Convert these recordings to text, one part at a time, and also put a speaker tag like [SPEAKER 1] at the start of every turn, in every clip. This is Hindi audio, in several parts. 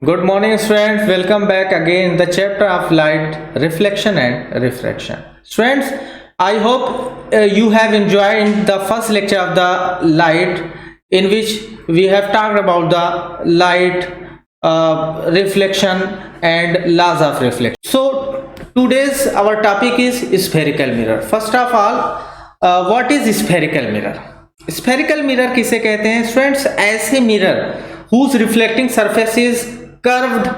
[SPEAKER 1] Good morning, students. Welcome back again in the chapter of light, reflection and refraction. Students, I hope you have enjoyed the first lecture of the light, in which we have talked about the light, reflection and laws of reflection. So today's our topic is spherical mirror. First of all, what is spherical mirror? Spherical mirror किसे कहते हैं? Students, ऐसे mirror whose reflecting surface is curved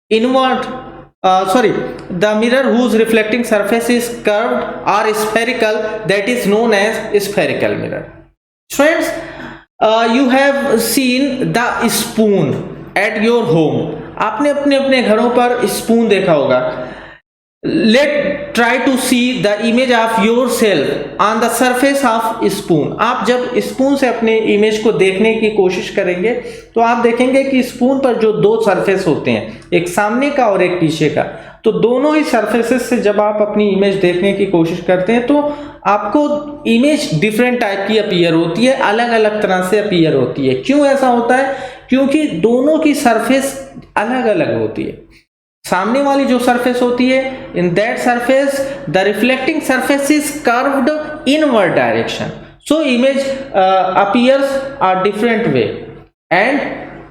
[SPEAKER 1] inward, the mirror whose reflecting surface is curved or spherical, that is known as spherical mirror. Friends, you have seen the spoon at your home. आपने अपने अपने घरों पर स्पून देखा होगा. Let try to see the image of yourself on the surface of spoon. आप जब स्पून से अपने इमेज को देखने की कोशिश करेंगे तो आप देखेंगे कि स्पून पर जो दो सरफेस होते हैं, एक सामने का और एक पीछे का, तो दोनों ही सरफेसेस से जब आप अपनी इमेज देखने की कोशिश करते हैं तो आपको इमेज डिफरेंट टाइप की अपीयर होती है, अलग अलग तरह से अपीयर होती है. क्यों ऐसा होता है? क्योंकि दोनों की सरफेस अलग अलग होती है. सामने वाली जो सरफेस होती है, in that surface the reflecting surface is curved inward direction, so image appears a different way, and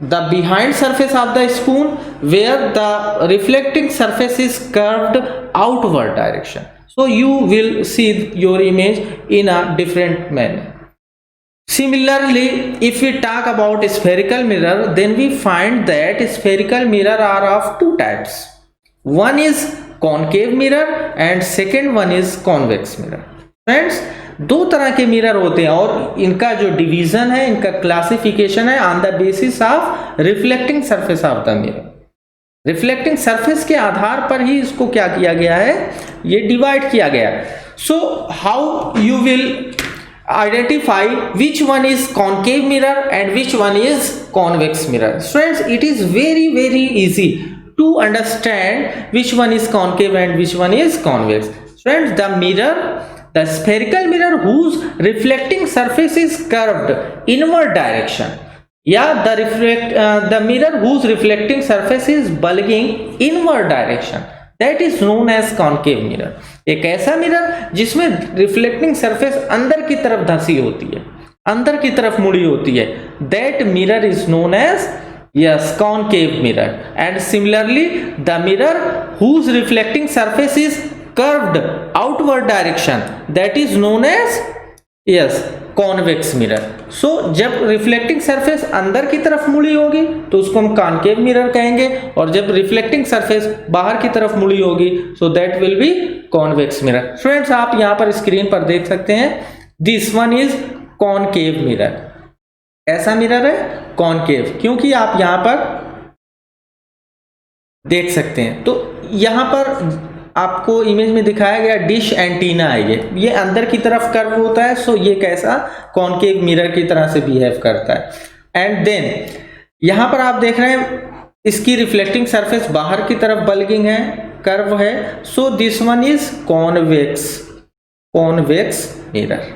[SPEAKER 1] the behind surface of the spoon where the reflecting surface is curved outward direction, so you will see your image in a different manner. Similarly, if we talk about spherical mirror, then we find that spherical mirror are of two types. One is concave mirror and second one is convex mirror. Friends, दो तरह के मिरर होते हैं और इनका जो डिवीजन है, इनका क्लासिफिकेशन है on the basis of reflecting surface of the mirror. Reflecting surface के आधार पर ही इसको क्या किया गया है, ये डिवाइड किया गया है. So how you will identify which one is concave mirror and which one is convex mirror? Friends, it is very easy to understand which one is concave and which one is convex. Friends, the spherical mirror whose reflecting surface is curved inward direction, the mirror whose reflecting surface is bulging inward direction, that is known as concave mirror. एक ऐसा मिरर जिसमें रिफ्लेक्टिंग सरफेस अंदर की तरफ धंसी होती है, अंदर की तरफ मुड़ी होती है, that mirror is known as concave mirror. And similarly, the mirror whose reflecting surface is curved outward direction, that is known as convex mirror. So जब रिफ्लेक्टिंग सरफेस अंदर की तरफ मुड़ी होगी तो उसको हम कॉन्केव मिरर कहेंगे, और जब रिफ्लेक्टिंग सरफेस बाहर की तरफ मुड़ी होगी so that will be convex mirror. Friends, आप यहां पर स्क्रीन पर देख सकते हैं, this one is concave mirror. ऐसा मिरर है कॉन्केव, क्योंकि आप यहां पर देख सकते हैं. तो यहां पर आपको इमेज में दिखाया गया डिश एंटीना है, ये अंदर की तरफ कर्व होता है, सो ये कैसा कॉन्केव मिरर की तरह से बिहेव करता है. एंड देन यहां पर आप देख रहे हैं इसकी रिफ्लेक्टिंग सरफेस बाहर की तरफ बल्गिंग है, कर्व है, so this one is convex mirror.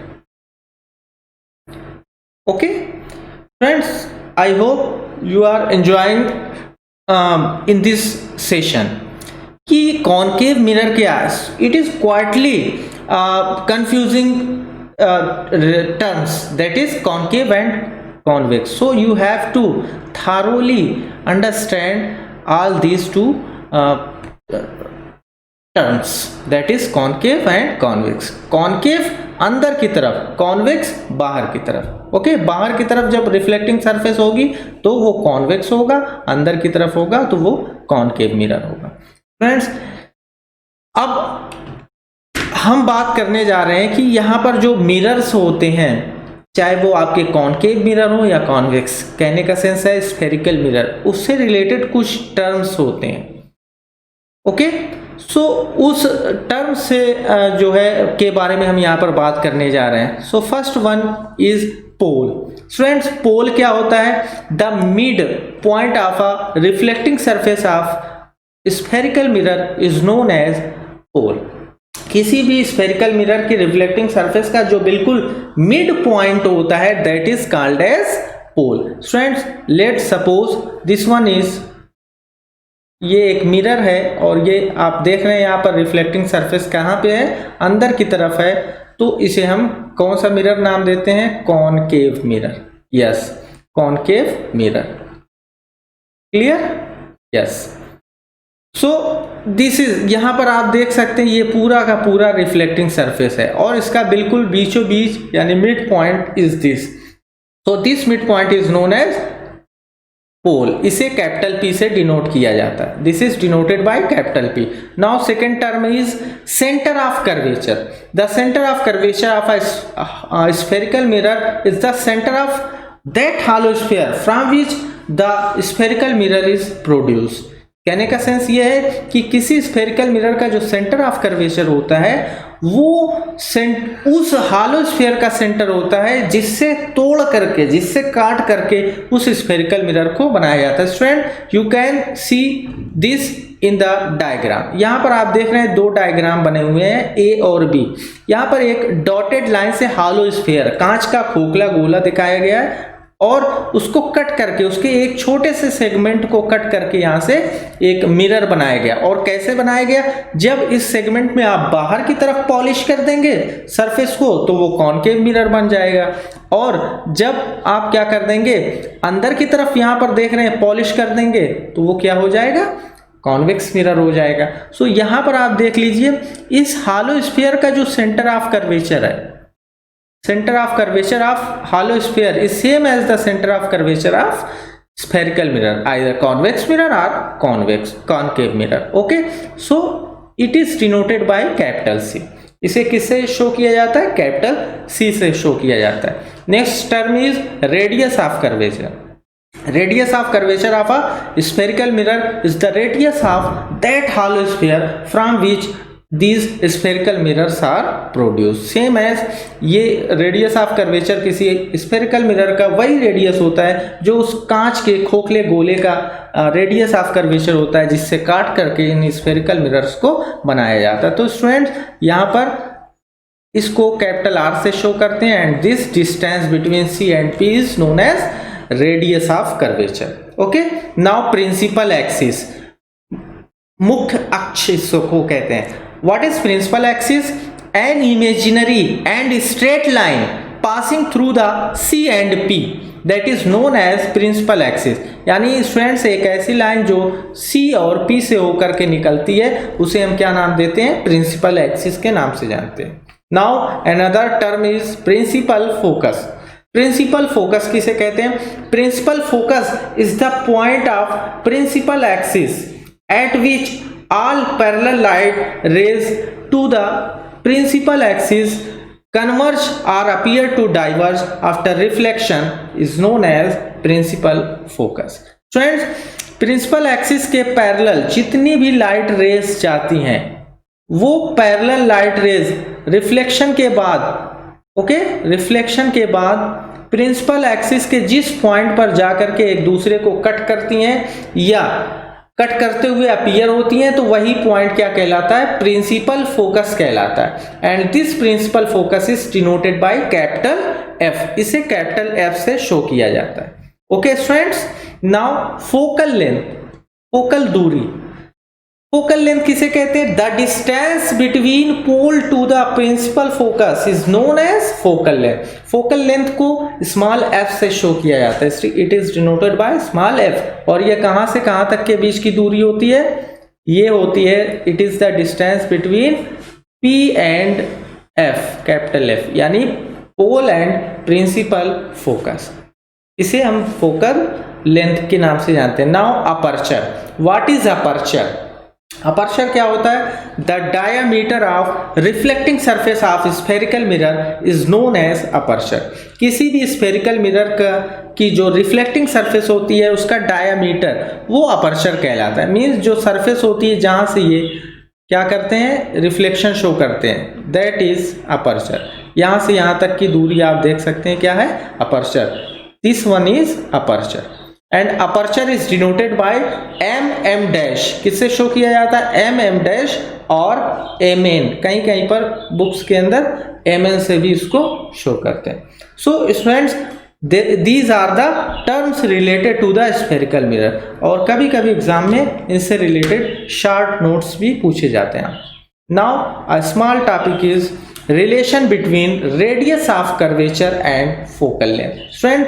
[SPEAKER 1] Okay friends, I hope you are enjoying in this session. कि कॉन्केव मिरर क्या है? It is quitely confusing terms, that is concave and convex. So you have to thoroughly understand all these two terms, that is concave and convex. Concave अंदर की तरफ, कॉन्वेक्स बाहर की तरफ. ओके, बाहर की तरफ जब रिफ्लेक्टिंग सरफेस होगी तो वो कॉन्वेक्स होगा, अंदर की तरफ होगा तो वो कॉन्केव मिरर होगा. फ्रेंड्स, अब हम बात करने जा रहे हैं कि यहाँ पर जो मिरर्स होते हैं, चाहे वो आपके कॉन्केव मिरर हो या कॉन्वेक्स, कहने का सेंस है स्फेरिकल मिरर, उससे रिलेटेड कुछ टर्म्स होते हैं. ओके, सो उस टर्म से जो है के बारे में हम यहाँ पर बात करने जा रहे हैं. So first one is pole. Friends, pole क्या होता है? The mid point of a reflecting surface of spherical mirror is known as pole. किसी भी स्फेरिकल मिरर की रिफ्लेक्टिंग सरफेस का जो बिल्कुल मिड पॉइंट होता है, that is called as pole. Friends, let's suppose this one is ये एक मिरर है और ये आप देख रहे हैं यहाँ पर रिफ्लेक्टिंग सरफेस कहाँ पे है, अंदर की तरफ है, तो इसे हम कौन सा मिरर नाम देते हैं, concave mirror. Yes, concave mirror. Clear? Yes. So this is, यहां पर आप देख सकते हैं ये पूरा का पूरा रिफ्लेक्टिंग सरफेस है और इसका बिल्कुल बीचों बीच यानी mid point is this. So this mid point is known as pole. इसे कैपिटल P से डिनोट किया जाता है। This is denoted by capital P। Now second term is centre of curvature. The centre of curvature of a spherical mirror is the centre of that hollow sphere from which the spherical mirror is produce. कहने का सेंस ये है कि किसी स्फेरिकल मिरर का जो सेंटर ऑफ कर्वेचर होता है वो उस हॉलो स्फीयर का सेंटर होता है जिससे तोड़ करके, जिससे काट करके उस स्फेरिकल मिरर को बनाया जाता है। Student you can see this in the diagram. यहाँ पर आप देख रहे हैं दो डायग्राम बने हुए हैं A और B। यहाँ पर एक डॉटेड लाइन से हॉलो स्फीयर, कांच का खोखला गोला दिखाया गया है और उसको कट करके, उसके एक छोटे से सेगमेंट को कट करके यहाँ से एक मिरर बनाया गया। और कैसे बनाया गया, जब इस सेगमेंट में आप बाहर की तरफ पॉलिश कर देंगे सरफेस को तो वो कॉनकेव मिरर बन जाएगा, और जब आप क्या कर देंगे अंदर की तरफ यहाँ पर देख रहे हैं पॉलिश कर देंगे तो वो क्या हो जाएगा, कॉन्वेक्स मिरर हो जाएगा। सो यहाँ पर आप देख लीजिए इस हॉलो स्फीयर का जो सेंटर ऑफ कर्वेचर है, center of curvature of hollow sphere is same as the center of curvature of spherical mirror, either convex mirror or concave mirror. Okay, so it is denoted by capital C. इसे किससे शो किया जाता है, कैपिटल C से शो किया जाता है। Next term is radius of curvature. Radius of curvature of a spherical mirror is the radius of that hollow sphere from which these spherical mirrors are produced. Same as ये radius of curvature किसी spherical mirror का वही radius होता है जो उस कांच के खोखले गोले का radius of curvature होता है जिससे काट करके इन spherical mirrors को बनाया जाता है। तो स्टूडेंट्स यहाँ पर इसको कैपिटल R से शो करते हैं and this distance between C and P is known as radius of curvature. Okay, now principal axis, मुख्य अक्ष इसको कहते हैं। What is principal axis? An imaginary and straight line passing through the C and P that is known as principal axis। यानी स्टूडेंट्स एक ऐसी लाइन जो C और P से होकर के निकलती है उसे हम क्या नाम देते हैं, प्रिंसिपल एक्सिस के नाम से जानते हैं। Now another term is principal focus। Principal focus किसे कहते हैं, principal focus is the point of principal axis at which all parallel light rays to the principal axis converge or appear to diverge after reflection is known as principal focus। Friends, principal axis के पैरेलल जितनी भी लाइट रेज जाती हैं वो पैरेलल लाइट रेज रिफ्लेक्शन के बाद, ओके, रिफ्लेक्शन के बाद प्रिंसिपल एक्सिस के जिस पॉइंट पर जाकर के एक दूसरे को कट करती हैं या कट करते हुए अपीयर होती हैं तो वही पॉइंट क्या कहलाता है, प्रिंसिपल फोकस कहलाता है। And this principal focus is denoted by capital F। इसे कैपिटल F से शो किया जाता है। Okay students, now focal length, focal दूरी। फोकल लेंथ किसे कहते हैं, the distance between pole to the principal focus is known as focal length. Focal length को स्मॉल f से शो किया जाता है, it is denoted by small f। और ये कहां से कहां तक के बीच की दूरी होती है, ये होती है, it is the distance between p and f, capital F, यानी पोल एंड प्रिंसिपल फोकस। इसे हम फोकल लेंथ के नाम से जानते हैं। Now aperture, what is aperture? Aperture क्या होता है, the diameter of reflecting surface of spherical mirror is known as aperture. किसी भी स्फेरिकल मिरर का की जो रिफ्लेक्टिंग सरफेस होती है उसका डायमीटर वो अपर्चर कहलाता है। मींस जो सरफेस होती है जहां से ये क्या करते हैं, रिफ्लेक्शन शो करते हैं, दैट इज अपर्चर। यहां से यहां तक की दूरी आप देख सकते हैं क्या है, aperture. This one is aperture and aperture is denoted bye mm dash. किससे शो किया जाता है, mm डैश और mn। कहीं कहीं पर बुक्स के अंदर mn से भी इसको शो करते हैं। So students, these are the terms related to the spherical mirror. और कभी कभी एग्जाम में इनसे रिलेटेड शॉर्ट नोट्स भी पूछे जाते हैं। Now a small topic is relation between radius of curvature and focal length. Student,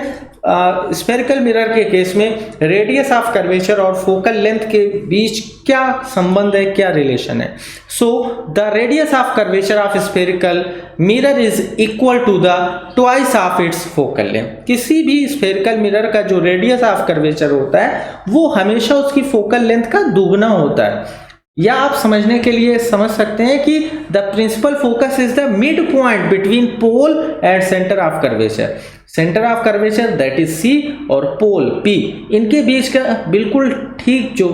[SPEAKER 1] spherical mirror के केस में रेडियस ऑफ कर्वेचर और फोकल लेंथ के बीच क्या संबंध है, क्या रिलेशन है? So the radius of curvature of spherical mirror is equal to the twice of its focal length. किसी भी स्फेरिकल मिरर का जो रेडियस ऑफ कर्वेचर होता है वो हमेशा उसकी फोकल लेंथ का दुगना होता है। या आप समझने के लिए समझ सकते हैं कि the principal focus is the mid point between pole and centre of curvature. Centre of curvature that is C और पोल पी, इनके बीच का बिल्कुल ठीक जो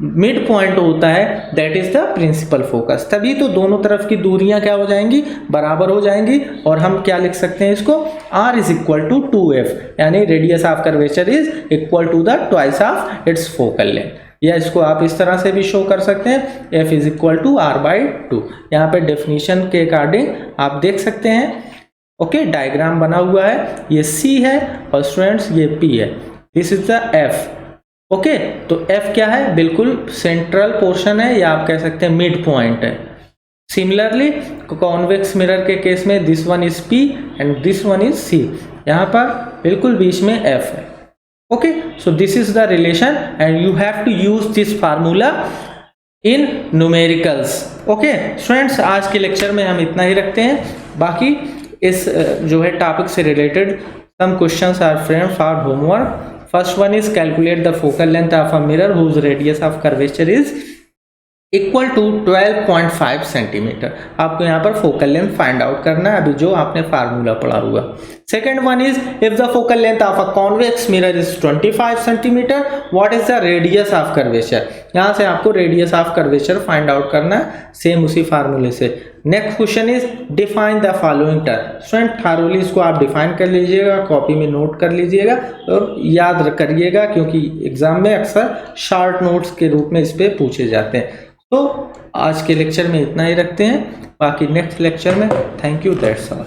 [SPEAKER 1] मिड पॉइंट होता है that is the principal focus. तभी तो दोनों तरफ की दूरियां क्या हो जाएंगी, बराबर हो जाएंगी। और हम क्या लिख सकते हैं इसको, r is equal to 2f, यानी radius of curvature is equal to the twice of its focal length. या इसको आप इस तरह से भी शो कर सकते हैं, f is equal to r/2। यहाँ पे डेफिनेशन के अकॉर्डिंग आप देख सकते हैं। ओके, डायग्राम बना हुआ है, ये c है और स्टूडेंट्स ये p है, this is the f। Okay, तो f क्या है, बिल्कुल सेंट्रल पोर्शन है या आप कह सकते हैं मिड पॉइंट है। सिमिलरली कॉन्वेक्स मिरर के केस में this one is p and this one is c, यहाँ पर बिल्कुल बीच में f है। Okay, so this is the relation and you have to use this formula in numericals. Okay, students, आज के लेक्चर में हम इतना ही रखते हैं। बाकी इस जो है टॉपिक से related some questions are framed for homework. First one is calculate the focal length of a mirror whose radius of curvature is equal to 12.5 centimetre. आपको यहाँ पर फोकल लेंथ फाइंड आउट करना है, अभी जो आपने फार्मूला पढ़ा हुआ। Second one is if the focal length of a convex mirror is 25 centimetre, what is the radius of curvature. यहाँ से आपको radius of curvature find out करना है, सेम उसी फार्मूले से। Next question is define the following term. Student, thoroughly इसको आप डिफाइन कर लीजिएगा, कॉपी में नोट कर लीजिएगा और याद करिएगा, क्योंकि एग्जाम में अक्सर शॉर्ट नोट्स के रूप में इस पे पूछे जाते हैं। तो आज के लेक्चर में इतना ही रखते हैं, बाकी नेक्स्ट लेक्चर में। Thank you, that's all.